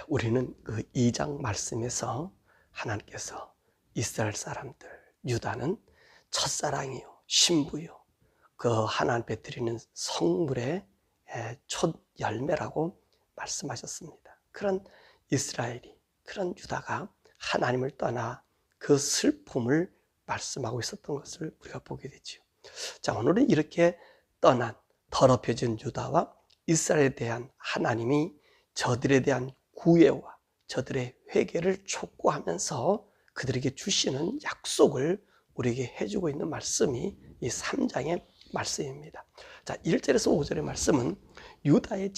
우리는 그 2장 말씀에서 하나님께서 이스라엘 사람들, 유다는 첫사랑이요, 신부요, 그 하나님께 드리는 성물의 첫 열매라고 말씀하셨습니다. 그런 이스라엘이, 그런 유다가 하나님을 떠나 그 슬픔을 말씀하고 있었던 것을 우리가 보게 되죠. 자, 오늘은 이렇게 떠난 더럽혀진 유다와 이스라엘에 대한 하나님이 저들에 대한 구애와 저들의 회개를 촉구하면서 그들에게 주시는 약속을 우리에게 해주고 있는 말씀이 이 3장의 말씀입니다. 자, 1절에서 5절의 말씀은 유다의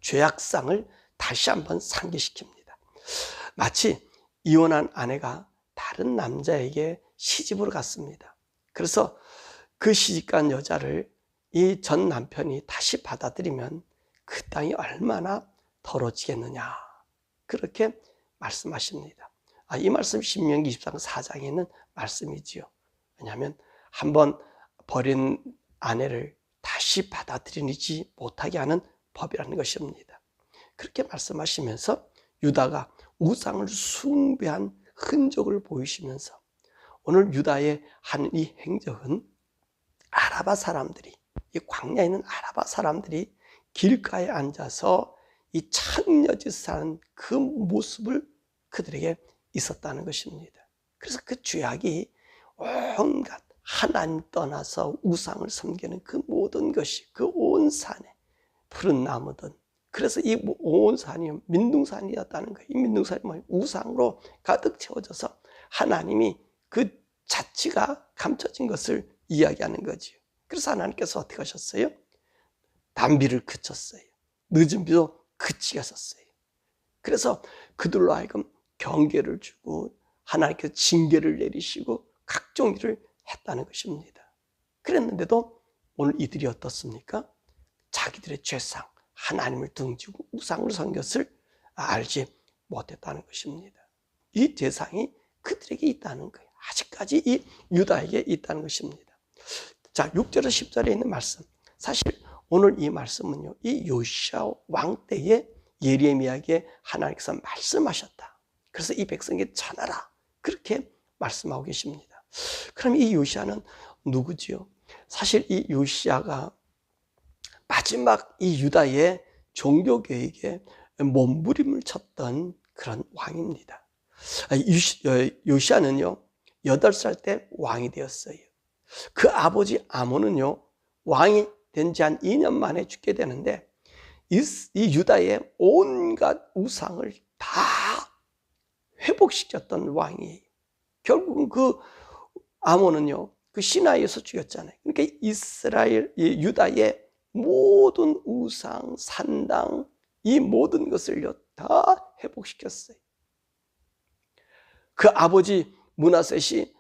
죄악상을 다시 한번 상기시킵니다. 마치 이혼한 아내가 다른 남자에게 시집으로 갔습니다. 그래서 그 시집간 여자를 이 전 남편이 다시 받아들이면 그 땅이 얼마나 더러워지겠느냐, 그렇게 말씀하십니다. 이 말씀 신명기 24장 4장에 있는 말씀이지요. 왜냐하면 한번 버린 아내를 다시 받아들이지 못하게 하는 법이라는 것입니다. 그렇게 말씀하시면서 유다가 우상을 숭배한 흔적을 보이시면서 오늘 유다의 한 이 행적은 아라바 사람들이, 이 광야에 있는 아라바 사람들이 길가에 앉아서 이 창녀짓을 하는 그 모습을 그들에게 있었다는 것입니다. 그래서 그 죄악이 온갖 하나님 떠나서 우상을 섬기는 그 모든 것이 그 온 산에, 푸른 나무든, 그래서 이 온 산이 민둥산이었다는 거예요. 이 민둥산이 우상으로 가득 채워져서 하나님이 그 자취가 감춰진 것을 이야기하는 거죠. 그래서 하나님께서 어떻게 하셨어요? 단비를 그쳤어요. 늦은 비도 그치게 하셨어요. 그래서 그들로 하여금 경계를 주고 하나님께서 징계를 내리시고 각종 일을 했다는 것입니다. 그랬는데도 오늘 이들이 어떻습니까? 자기들의 죄상, 하나님을 등지고 우상을 섬긴 것을 알지 못했다는 것입니다. 이 죄상이 그들에게 있다는 거예요. 아직까지 이 유다에게 있다는 것입니다. 자, 6절에서 10절에 있는 말씀, 사실 오늘 이 말씀은요, 이 요시야 왕 때에 예레미야에게 하나님께서 말씀하셨다. 그래서 이 백성에게 전하라, 그렇게 말씀하고 계십니다. 그럼 이 요시야는 누구지요? 사실 이 요시야가 마지막 이 유다의 종교개혁에 몸부림을 쳤던 그런 왕입니다. 요시야는요 8살 때 왕이 되었어요. 그 아버지 아몬은요 왕이 된 지 한 2년 만에 죽게 되는데 이 유다의 온갖 우상을 다 회복시켰던 왕이에요. 결국은 그 아몬은요 그 시나이에서 죽였잖아요. 그러니까 이스라엘, 유다의 모든 우상, 산당, 이 모든 것을요 다 회복시켰어요. 그 아버지 므낫셋이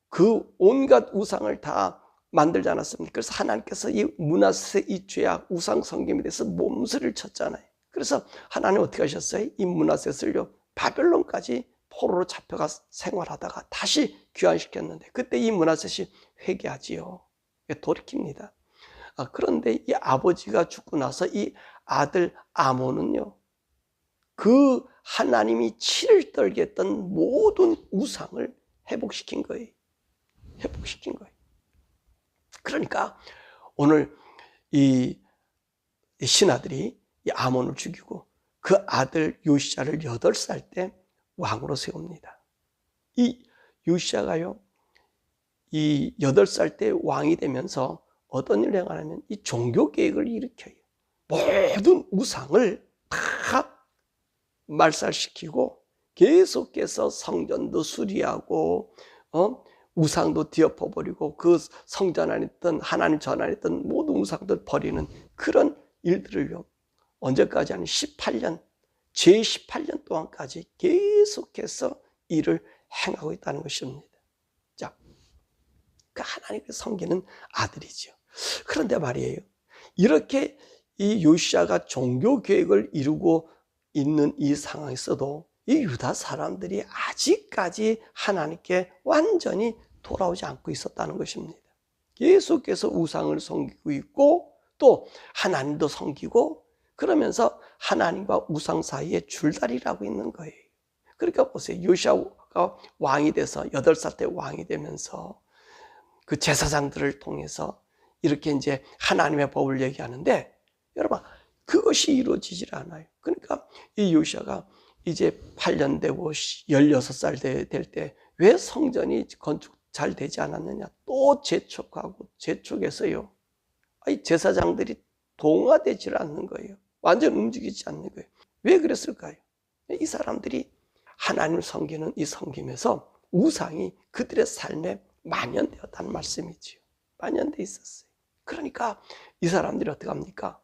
그 온갖 우상을 다 만들지 않았습니까? 그래서 하나님께서 이 므낫셋의 이 죄악, 우상 섬김에 대해서 몸서리를 쳤잖아요. 그래서 하나님 어떻게 하셨어요? 이 므낫셋을요 바벨론까지 포로로 잡혀가 생활하다가 다시 귀환시켰는데 그때 이 므낫셋이 회개하지요. 돌이킵니다. 그런데 이 아버지가 죽고 나서 이 아들 아몬은요 그 하나님이 치를 떨게 했던 모든 우상을 회복시킨 거예요. 회복시킨 거예요. 그러니까 오늘 이 신하들이 이 아몬을 죽이고 그 아들 요시야를 8살 때 왕으로 세웁니다. 이 요시야가요 이 8살 때 왕이 되면서 어떤 일을 행하냐면 이 종교개혁을 일으켜요. 모든 우상을 다 말살시키고 계속해서 성전도 수리하고 우상도 뒤엎어버리고 그 성전 안에 있던 하나님 전 안에 있던 모든 우상들 버리는 그런 일들을요 언제까지 하는 18년 제18년 동안까지 계속해서 일을 행하고 있다는 것입니다. 자, 그 하나님을 섬기는 아들이죠. 그런데 말이에요 이렇게 이 요시야가 종교 계획을 이루고 있는 이 상황에서도 이 유다 사람들이 아직까지 하나님께 완전히 돌아오지 않고 있었다는 것입니다. 계속해서 우상을 섬기고 있고 또 하나님도 섬기고 그러면서 하나님과 우상 사이에 줄다리라고 있는 거예요. 그러니까 보세요. 요시아가 왕이 돼서 8살 때 왕이 되면서 그 제사장들을 통해서 이렇게 이제 하나님의 법을 얘기하는데, 여러분 그것이 이루어지질 않아요. 그러니까 이 요시아가 이제 8년 되고 16살 될 때 왜 성전이 건축 잘 되지 않았느냐? 또 재촉하고 재촉해서요, 제사장들이 동화되질 않는 거예요. 완전 움직이지 않는 거예요. 왜 그랬을까요? 이 사람들이 하나님을 섬기는 이 섬김에서 우상이 그들의 삶에 만연되었다는 말씀이지요. 만연돼 있었어요. 그러니까 이 사람들이 어떻게 합니까?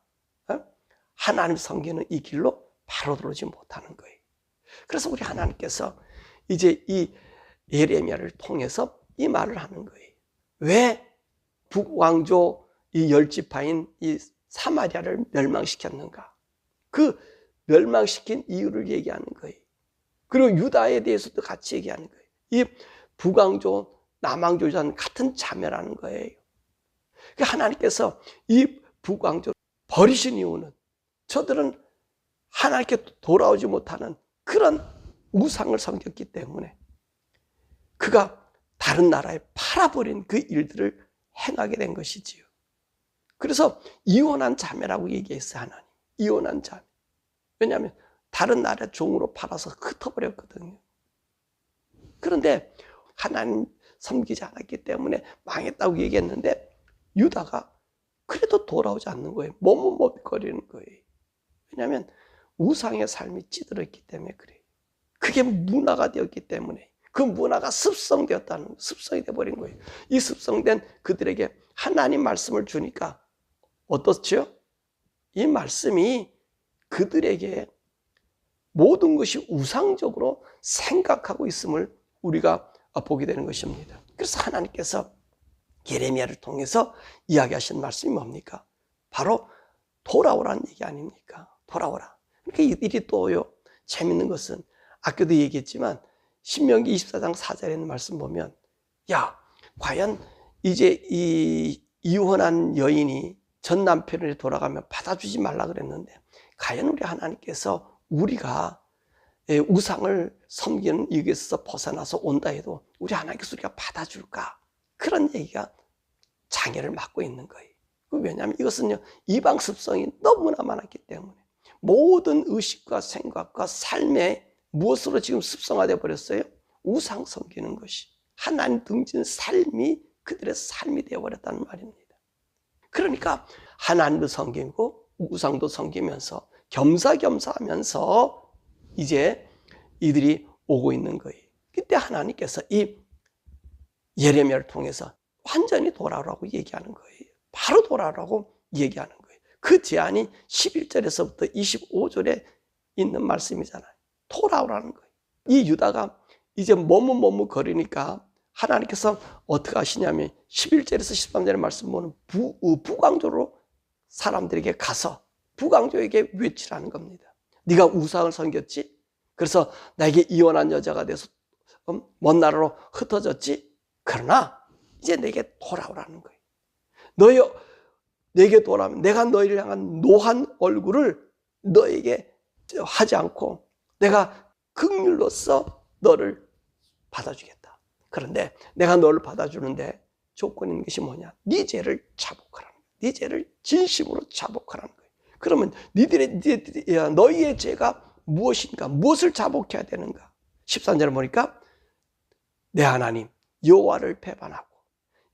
하나님 섬기는 이 길로 바로 들어오지 못하는 거예요. 그래서 우리 하나님께서 이제 이 예레미야를 통해서 이 말을 하는 거예요. 왜 북왕조 이 10지파인 이 사마리아를 멸망시켰는가? 그 멸망시킨 이유를 얘기하는 거예요. 그리고 유다에 대해서도 같이 얘기하는 거예요. 이 북왕조, 남왕조와는 같은 자매라는 거예요. 하나님께서 이 북왕조 버리신 이유는 저들은 하나님께 돌아오지 못하는 그런 우상을 섬겼기 때문에 그가 다른 나라에 팔아버린 그 일들을 행하게 된 것이지요. 그래서 이혼한 자매라고 얘기했어요. 하나님, 이혼한 자매. 왜냐하면 다른 나라 종으로 팔아서 흩어버렸거든요. 그런데 하나님 섬기지 않았기 때문에 망했다고 얘기했는데 유다가 그래도 돌아오지 않는 거예요. 머뭇머뭇거리는 거예요. 왜냐하면 우상의 삶이 찌들어 있기 때문에 그래요. 그게 문화가 되었기 때문에, 그 문화가 습성되었다는 거예요. 습성이 되어버린 거예요. 이 습성된 그들에게 하나님 말씀을 주니까 어떻죠? 이 말씀이 그들에게 모든 것이 우상적으로 생각하고 있음을 우리가 보게 되는 것입니다. 그래서 하나님께서 예레미야를 통해서 이야기하신 말씀이 뭡니까? 바로 돌아오라는 얘기 아닙니까? 돌아오라. 그러니까 이들이 또요, 재밌는 것은 아까도 얘기했지만 신명기 24장 4절에 있는 말씀 보면, 야, 과연 이제 이 이혼한 여인이 전 남편을 돌아가면 받아주지 말라 그랬는데, 과연 우리 하나님께서 우리가 우상을 섬기는 여기에서 벗어나서 온다 해도 우리 하나님께서 우리가 받아줄까? 그런 얘기가 장애를 막고 있는 거예요. 왜냐하면 이것은요, 이방 습성이 너무나 많았기 때문에 모든 의식과 생각과 삶에 무엇으로 지금 습성화되어 버렸어요? 우상 섬기는 것이, 하나님 등진 삶이 그들의 삶이 되어버렸다는 말입니다. 그러니까 하나님도 섬기고 우상도 섬기면서 겸사겸사하면서 이제 이들이 오고 있는 거예요. 그때 하나님께서 이 예레미야를 통해서 완전히 돌아오라고 얘기하는 거예요. 바로 돌아오라고 얘기하는 거예요. 그 제안이 11절에서부터 25절에 있는 말씀이잖아요. 돌아오라는 거예요. 이 유다가 이제 머뭇머뭇거리니까 하나님께서 어떻게 하시냐면 11절에서 13절의 말씀 보면 북왕조로 사람들에게 가서 북왕조에게 외치라는 겁니다. 네가 우상을 섬겼지? 그래서 나에게 이혼한 여자가 돼서 먼 나라로 흩어졌지? 그러나 이제 내게 돌아오라는 거예요. 내게 돌아오면 내가 너희를 향한 노한 얼굴을 너에게 하지 않고 내가 긍휼로서 너를 받아주겠다. 그런데 내가 너를 받아주는데 조건이 있는 것이 뭐냐? 네 죄를 자복하라는 거예요. 네 죄를 진심으로 자복하라는 거예요. 그러면 너희의 죄가 무엇인가? 무엇을 자복해야 되는가? 13절에 보니까 내 하나님 여호와를 배반하고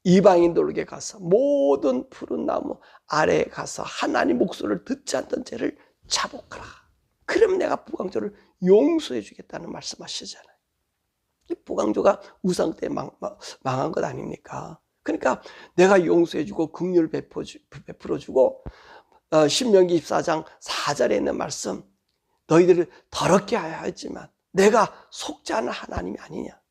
이방인들에게 가서 모든 푸른 나무 아래에 가서 하나님 목소리를 듣지 않던 죄를 자복하라. 그러면 내가 북왕조를 용서해 주겠다는 말씀하시잖아요. 이 북왕조가 우상 때 망한 것 아닙니까? 그러니까 내가 용서해 주고 긍휼을 베풀어 주고 신명기 24장 4절에 있는 말씀, 너희들을 더럽게 하여 했지만 내가 속지 않은 하나님이 아니냐,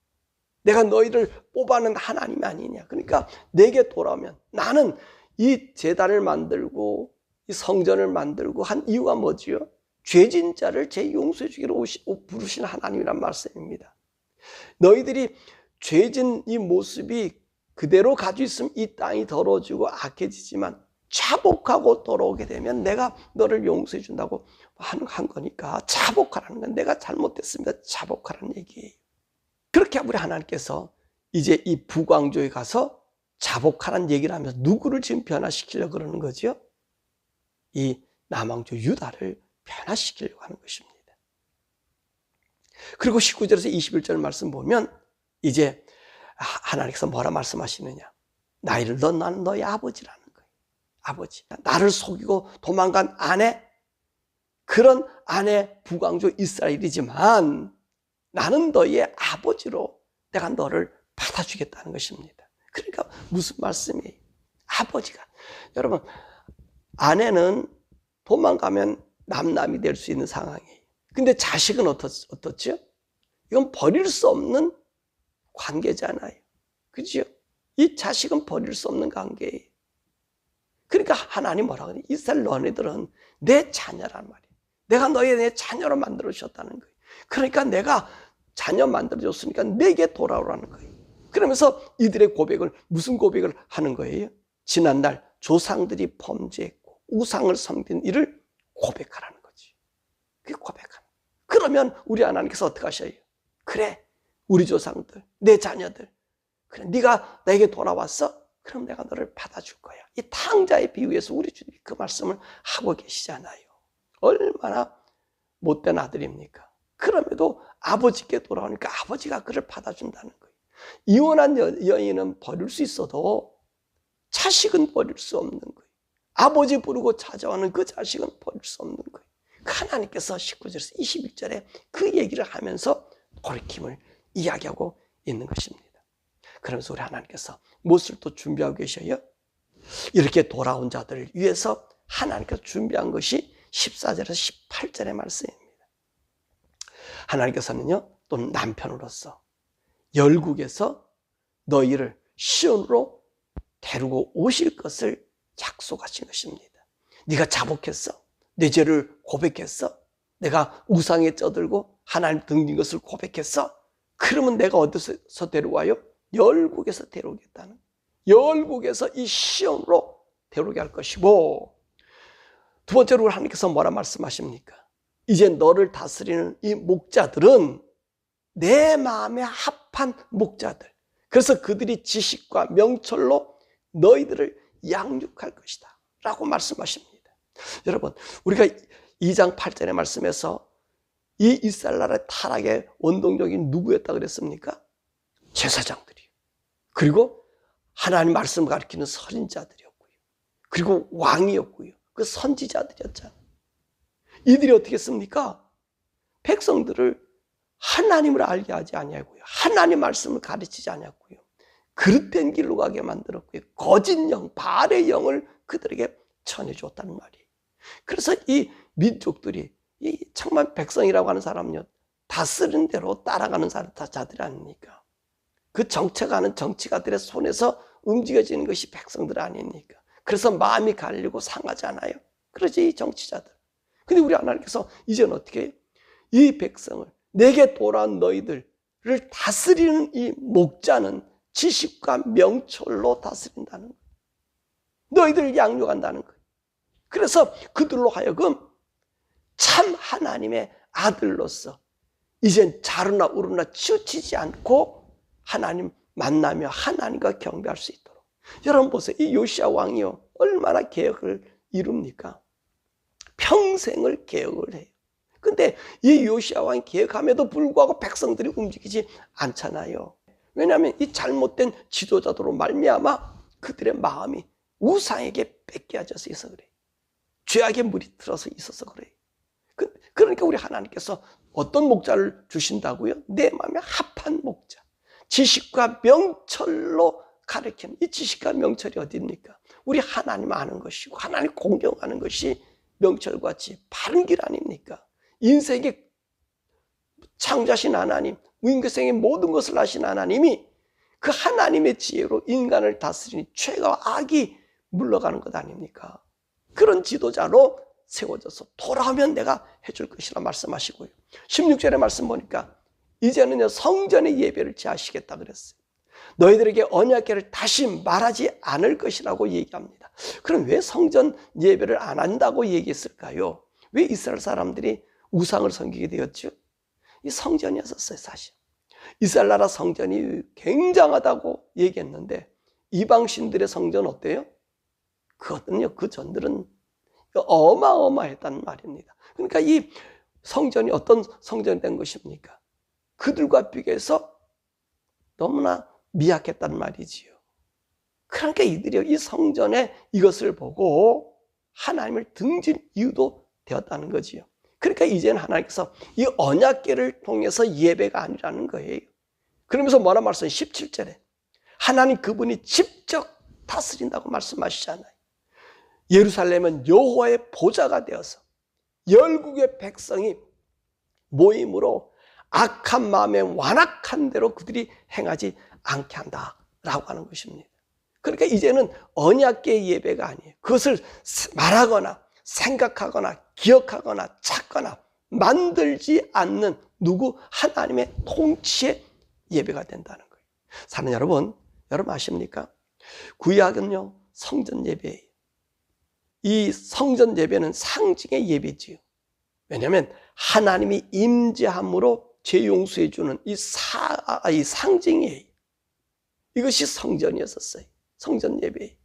내가 너희를 뽑아낸 하나님이 아니냐. 그러니까 내게 돌아오면, 나는 이 제단을 만들고 이 성전을 만들고 한 이유가 뭐지요? 죄진 자를 제 용서해 주기로 부르신 하나님이란 말씀입니다. 너희들이 죄진 이 모습이 그대로 가지고 있으면 이 땅이 더러워지고 악해지지만 자복하고 돌아오게 되면 내가 너를 용서해 준다고 한 거니까 자복하라는 건 내가 잘못했습니다. 자복하라는 얘기예요. 그렇게 우리 하나님께서 이제 이 부광조에 가서 자복하라는 얘기를 하면서 누구를 지금 변화시키려고 그러는 거죠? 이 남왕조 유다를 변화시키려고 하는 것입니다. 그리고 19절에서 21절 말씀 보면 이제 하나님께서 뭐라 말씀하시느냐. 나이를 나는 너의 아버지라는 거예요. 아버지. 나를 속이고 도망간 아내, 그런 아내 부광조 이스라엘이지만 나는 너의 아버지로 내가 너를 받아주겠다는 것입니다. 그러니까 무슨 말씀이에요? 아버지가. 여러분, 아내는 도망가면 남남이 될 수 있는 상황이에요. 근데 자식은 어떻죠? 이건 버릴 수 없는 관계잖아요. 그죠? 이 자식은 버릴 수 없는 관계예요. 그러니까 하나님 뭐라고 하냐? 이스라엘 너네들은 내 자녀란 말이에요. 내가 너희 내 자녀로 만들어 주셨다는 거예요. 그러니까 내가 자녀 만들어 줬으니까 내게 돌아오라는 거예요. 그러면서 이들의 고백을, 무슨 고백을 하는 거예요? 지난날 조상들이 범죄했고 우상을 섬긴 일을 고백하라는 거지. 그게 고백하는. 그러면 우리 하나님께서 어떻게 하셔요? 그래, 우리 조상들, 내 자녀들, 그래, 네가 나에게 돌아왔어? 그럼 내가 너를 받아줄 거야. 이 탕자의 비유에서 우리 주님이 그 말씀을 하고 계시잖아요. 얼마나 못된 아들입니까? 그럼에도 아버지께 돌아오니까 아버지가 그를 받아준다는 거예요. 이혼한 여인은 버릴 수 있어도 자식은 버릴 수 없는 거예요. 아버지 부르고 찾아오는 그 자식은 버릴 수 없는 거예요. 하나님께서 19절에서 21절에 그 얘기를 하면서 돌이킴을 이야기하고 있는 것입니다. 그러면서 우리 하나님께서 무엇을 또 준비하고 계셔요? 이렇게 돌아온 자들을 위해서 하나님께서 준비한 것이 14절에서 18절의 말씀입니다. 하나님께서는요, 또 남편으로서 열국에서 너희를 시온으로 데리고 오실 것을 약속하신 것입니다. 네가 자복했어? 내 죄를 고백했어? 내가 우상에 쩌들고 하나님 등진 것을 고백했어? 그러면 내가 어디서 데려와요? 열국에서 데려오겠다는, 열국에서 이 시온으로 데려오게 할 것이고, 두 번째로 하나님께서 뭐라 말씀하십니까? 이제 너를 다스리는 이 목자들은 내 마음에 합한 목자들, 그래서 그들이 지식과 명철로 너희들을 양육할 것이다 라고 말씀하십니다. 여러분, 우리가 2장 8절의 말씀에서 이 이스라엘 나라의 타락의 원동력이 누구였다 그랬습니까? 제사장들이요. 그리고 하나님 말씀 가르치는 선인자들이었고요. 그리고 왕이었고요. 그 선지자들이었잖아요. 이들이 어떻게 했습니까? 백성들을 하나님을 알게 하지 아니하고요. 하나님 말씀을 가르치지 않았고요. 그릇된 길로 가게 만들었고요. 거짓 영, 바알의 영을 그들에게 전해주었다는 말이에요. 그래서 이 민족들이, 이 정말 백성이라고 하는 사람은요, 다스린 대로 따라가는 자들이 아닙니까? 그 정책하는 정치가들의 손에서 움직여지는 것이 백성들 아닙니까? 그래서 마음이 갈리고 상하잖아요. 그러지, 이 정치자들. 근데 우리 하나님께서 이제는 어떻게 해요? 이 백성을, 내게 돌아온 너희들을 다스리는 이 목자는 지식과 명철로 다스린다는 거예요. 너희들을 양육한다는 거예요. 그래서 그들로 하여금 참 하나님의 아들로서 이젠 자루나 우루나 치우치지 않고 하나님 만나며 하나님과 경배할 수 있도록. 여러분 보세요. 이 요시야 왕이요, 얼마나 개혁을 이룹니까? 평생을 개혁을 해요. 근데 이 요시야 왕이 개혁함에도 불구하고 백성들이 움직이지 않잖아요. 왜냐하면 이 잘못된 지도자들로 말미암아 그들의 마음이 우상에게 뺏겨져서 있어 그래요. 죄악의 물이 들어서 있어서 그래요. 그러니까 우리 하나님께서 어떤 목자를 주신다고요? 내 마음에 합한 목자. 지식과 명철로 가르치는, 이 지식과 명철이 어디입니까? 우리 하나님 아는 것이고 하나님 공경하는 것이 명철과 지혜, 바른 길 아닙니까? 인생의 창조하신 하나님, 인생의 모든 것을 하신 하나님이 그 하나님의 지혜로 인간을 다스리니 죄와 악이 물러가는 것 아닙니까? 그런 지도자로 세워져서 돌아오면 내가 해줄 것이라 말씀하시고요. 16절의 말씀 보니까 이제는 성전의 예배를 제하시겠다 그랬어요. 너희들에게 언약궤를 다시 말하지 않을 것이라고 얘기합니다. 그럼 왜 성전 예배를 안 한다고 얘기했을까요? 왜 이스라엘 사람들이 우상을 섬기게 되었죠? 이 성전이었었어요, 사실. 이스라엘 나라 성전이 굉장하다고 얘기했는데 이방신들의 성전 어때요? 그것은요, 그 전들은 어마어마했단 말입니다. 그러니까 이 성전이 어떤 성전이 된 것입니까? 그들과 비교해서 너무나 미약했단 말이지요. 그러니까 이들이 이 성전에 이것을 보고 하나님을 등진 이유도 되었다는 거지요. 그러니까 이제는 하나님께서 이 언약궤를 통해서 예배가 아니라는 거예요. 그러면서 뭐라 말씀해요? 17절에 하나님 그분이 직접 다스린다고 말씀하시잖아요. 예루살렘은 여호와의 보좌가 되어서 열국의 백성이 모임으로 악한 마음에 완악한 대로 그들이 행하지 않게 한다라고 하는 것입니다. 그러니까 이제는 언약궤 예배가 아니에요. 그것을 말하거나 생각하거나 기억하거나 찾거나 만들지 않는 누구 하나님의 통치의 예배가 된다는 거예요. 사는 여러분 아십니까? 구약은요 성전 예배예요. 이 성전 예배는 상징의 예배지요. 왜냐하면 하나님이 임재함으로 죄 용서해 주는 이 상징이에요. 이것이 성전이었었어요. 성전 예배.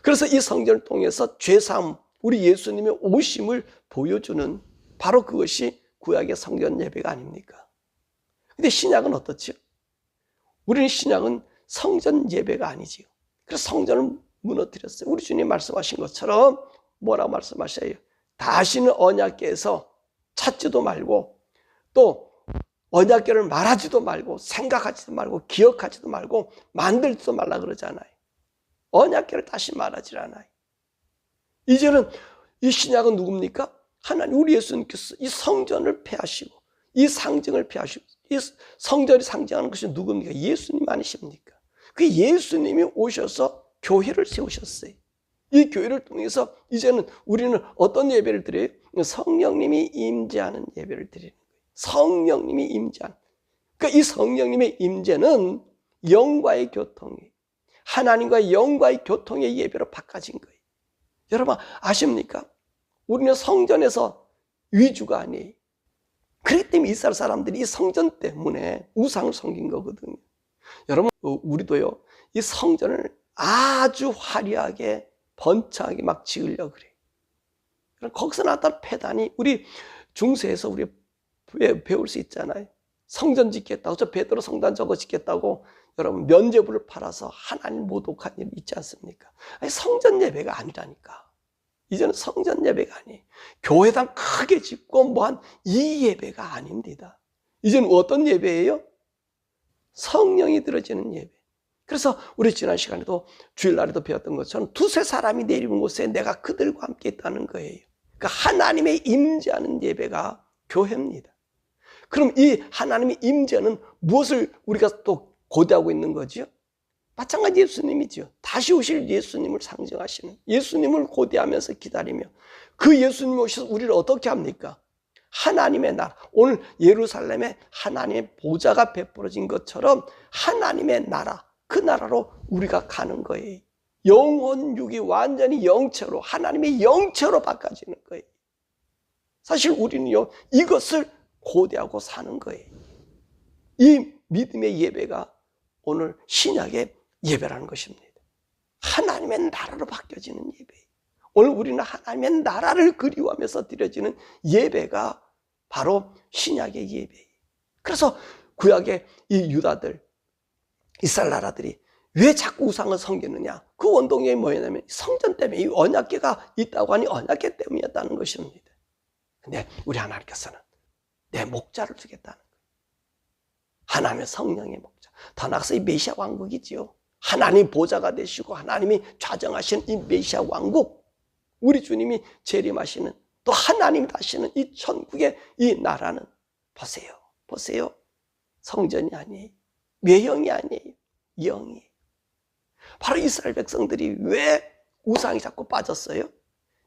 그래서 이 성전을 통해서 죄사함, 우리 예수님의 오심을 보여주는 바로 그것이 구약의 성전 예배가 아닙니까? 근데 신약은 어떻죠? 우리는 신약은 성전 예배가 아니지요. 그래서 성전을 무너뜨렸어요. 우리 주님 말씀하신 것처럼 뭐라고 말씀하셔요? 다시는 언약궤에서 찾지도 말고 또 언약궤를 말하지도 말고 생각하지도 말고 기억하지도 말고 만들지도 말라 그러잖아요. 언약궤를 다시 말하지 않아요. 이제는 이 신약은 누굽니까? 하나님 우리 예수님께서 이 성전을 폐하시고 이 상징을 폐하시고 이 성전이 상징하는 것이 누굽니까? 예수님 아니십니까? 그 예수님이 오셔서 교회를 세우셨어요. 이 교회를 통해서 이제는 우리는 어떤 예배를 드려요? 성령님이 임재하는 예배를 드리는 거예요. 성령님이 임재하는. 그러니까 이 성령님의 임재는 영과의 교통이에요. 하나님과 영과의 교통의 예배로 바꿔진 거예요. 여러분 아십니까? 우리는 성전에서 위주가 아니에요. 그렇기 때문에 이스라엘 사람들이 이 성전 때문에 우상을 섬긴 거거든요. 여러분 우리도요 이 성전을 아주 화려하게 번창하게 막 지으려고 그래요. 거기서 나타난 폐단이 우리 중세에서 우리 배울 수 있잖아요. 성전 짓겠다고, 저 베드로 성단 저거 짓겠다고 여러분 면죄부를 팔아서 하나님 모독한 일 있지 않습니까? 아니, 성전 예배가 아니라니까. 이제는 성전 예배가 아니에요. 교회당 크게 짓고 뭐한 이 예배가 아닙니다. 이제는 어떤 예배예요? 성령이 들어지는 예배. 그래서 우리 지난 시간에도 주일날에도 배웠던 것처럼 두세 사람이 내리는 곳에 내가 그들과 함께 있다는 거예요. 그러니까 하나님의 임재하는 예배가 교회입니다. 그럼 이 하나님의 임재는 무엇을 우리가 또 고대하고 있는 거죠? 마찬가지 예수님이죠. 다시 오실 예수님을 상징하시는 예수님을 고대하면서 기다리며 그 예수님이 오셔서 우리를 어떻게 합니까? 하나님의 나라, 오늘 예루살렘에 하나님의 보좌가 베풀어진 것처럼 하나님의 나라, 그 나라로 우리가 가는 거예요. 영혼육이 완전히 영체로 하나님의 영체로 바꿔지는 거예요. 사실 우리는요 이것을 고대하고 사는 거예요. 이 믿음의 예배가 오늘 신약의 예배라는 것입니다. 하나님의 나라로 바뀌어지는 예배예요. 오늘 우리는 하나님의 나라를 그리워하면서 드려지는 예배가 바로 신약의 예배예요. 그래서 구약의 이 유다들, 이스라엘 나라들이 왜 자꾸 우상을 섬기느냐? 그 원동력이 뭐냐면 성전 때문에, 이 언약궤가 있다고 하니 언약궤 때문이었다는 것입니다. 근데 우리 하나님께서는 내 목자를 주겠다는 거예요. 하나님의 성령의 목자. 더 나아가서 이 메시아 왕국이지요. 하나님 보좌가 되시고 하나님이 좌정하시는 이 메시아 왕국, 우리 주님이 재림하시는, 또 하나님이 다시는 이 천국의 이 나라는 보세요. 성전이 아니에요. 외형이 아니에요. 영이에요. 바로 이스라엘 백성들이 왜 우상이 자꾸 빠졌어요?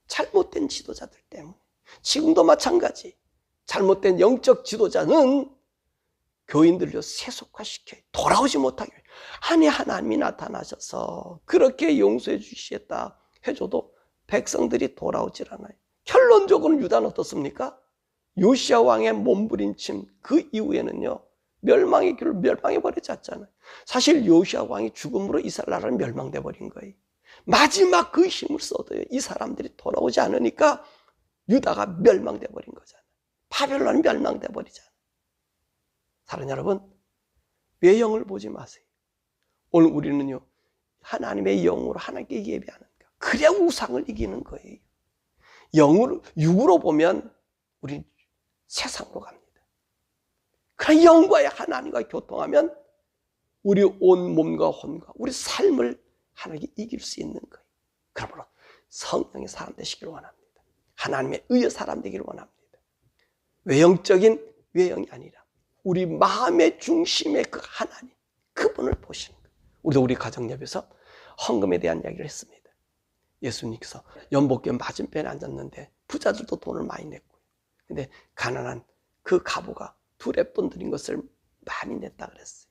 잘못된 지도자들 때문에. 지금도 마찬가지. 잘못된 영적 지도자는 교인들요 세속화시켜요. 돌아오지 못하게. 아니 하나님이 나타나셔서 그렇게 용서해 주시겠다 해줘도 백성들이 돌아오질 않아요. 결론적으로는 유다는 어떻습니까? 요시야 왕의 몸부림침 그 이후에는요 멸망의 길로 멸망해버리지 않잖아요. 사실 요시야 왕이 죽음으로 이스라엘 나라는 멸망돼 버린 거예요. 마지막 그 힘을 써도요 이 사람들이 돌아오지 않으니까 유다가 멸망돼 버린 거잖아요. 바벨론이 멸망돼 버리잖아요. 사랑하는 여러분, 외형을 보지 마세요. 오늘 우리는요 하나님의 영으로 하나님께 예배하는 거예요. 그래야 우상을 이기는 거예요. 영으로, 육으로 보면 우리 세상으로 갑니다. 그러나 영과의 하나님과 교통하면 우리 온 몸과 혼과 우리 삶을 하나님께 이길 수 있는 거예요. 그러므로 성령의 사람 되시기를 원합니다. 하나님의 의의 사람 되기를 원합니다. 외형적인 외형이 아니라 우리 마음의 중심의 그 하나님, 그분을 보시는 거예요. 우리도 우리 가정예배에서 헌금에 대한 이야기를 했습니다. 예수님께서 연복교 맞은편에 앉았는데 부자들도 돈을 많이 냈고요. 근데 가난한 그 가부가 두레돈 드린 것을 많이 냈다 그랬어요.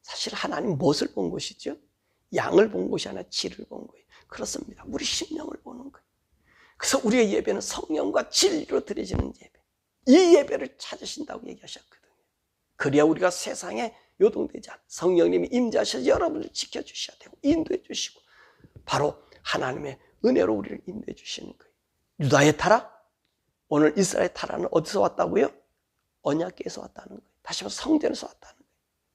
사실 하나님 무엇을 본 것이죠? 양을 본 것이 아니라 질을 본 거예요. 그렇습니다. 우리 심령을 보는 거예요. 그래서 우리의 예배는 성령과 진리로 드려지는 예배. 이 예배를 찾으신다고 얘기하셨거든요. 그래야 우리가 세상에 요동되지 않아. 성령님이 임재하셔서 여러분을 지켜주셔야 되고 인도해 주시고 바로 하나님의 은혜로 우리를 인도해 주시는 거예요. 유다의 타락, 오늘 이스라엘의 타락은 어디서 왔다고요? 언약궤에서 왔다는 거예요. 다시 한번 성전에서 왔다는 거예요.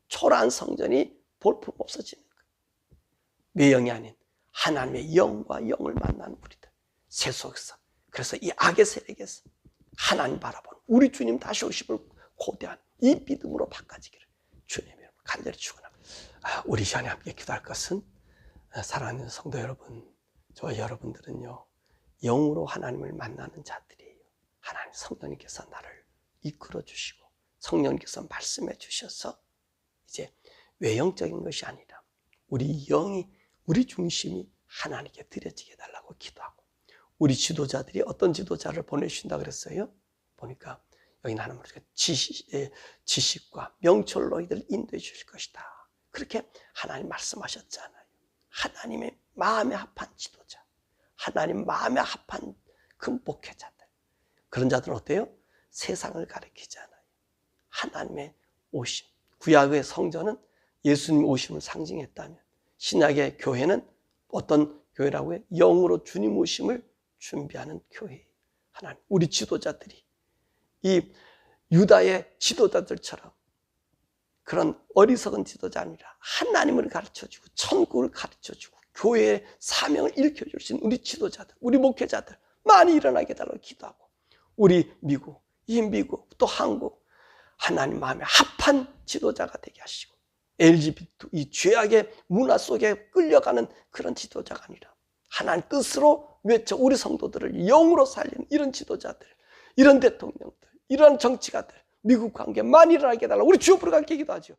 초라한 성전이 볼품 없어지는 거예요. 외형이 아닌 하나님의 영과 영을 만나는 우리들. 세속에서. 그래서 이 악의 세력에서 하나님 바라보는 우리 주님 다시 오심을 고대한 이 믿음으로 바꿔지기를 주님의 간절히 축원합니다. 우리 시간에 함께 기도할 것은 사랑하는 성도 여러분, 저와 여러분들은요 영으로 하나님을 만나는 자들이에요. 하나님 성령님께서 나를 이끌어 주시고 성령님께서 말씀해 주셔서 이제 외형적인 것이 아니라 우리 영이 우리 중심이 하나님께 드려지게 해달라고 기도하고 우리 지도자들이 어떤 지도자를 보내주신다 그랬어요? 보니까 여기 하나님 지식과 명철로 너희들을 인도해 주실 것이다. 그렇게 하나님 말씀하셨잖아요. 하나님의 마음에 합한 지도자, 하나님 마음에 합한 그 목회자들, 그런 자들은 어때요? 세상을 가리키잖아요. 하나님의 오심, 구약의 성전은 예수님 오심을 상징했다면 신약의 교회는 어떤 교회라고요? 영으로 주님 오심을 준비하는 교회예요. 하나님, 우리 지도자들이 이 유다의 지도자들처럼 그런 어리석은 지도자 아니라 하나님을 가르쳐주고 천국을 가르쳐주고 교회의 사명을 일으켜줄 수 있는 우리 지도자들, 우리 목회자들 많이 일어나게 해달라고 기도하고 우리 미국, 이 미국 또 한국 하나님 마음에 합한 지도자가 되게 하시고 LGBT 이 죄악의 문화 속에 끌려가는 그런 지도자가 아니라 하나님 뜻으로 외쳐 우리 성도들을 영으로 살리는 이런 지도자들, 이런 대통령들, 이런 정치가들, 미국 관계 많이 일어나게 해달라고 우리 주여 부르짖게 기도하죠.